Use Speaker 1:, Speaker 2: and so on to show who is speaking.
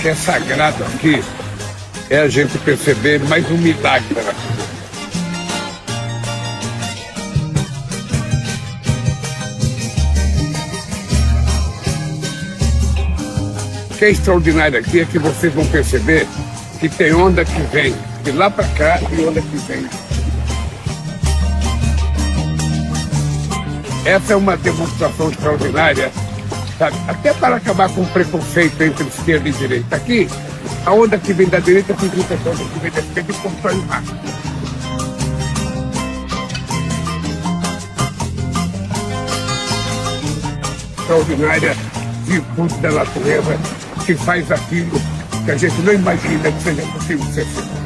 Speaker 1: que é sagrado aqui é a gente perceber mais um milagre da natureza. O que é extraordinário aqui é que vocês vão perceber que tem onda que vem de lá para cá e onda que vem. Essa é uma demonstração extraordinária, sabe? Até para acabar com o preconceito entre esquerda e direita. Aqui, a onda que vem da direita se junta com a onda que vem da esquerda e constrói o mar. Extraordinária virtude da natureza que faz aquilo que a gente não imagina que seja possível ser feito.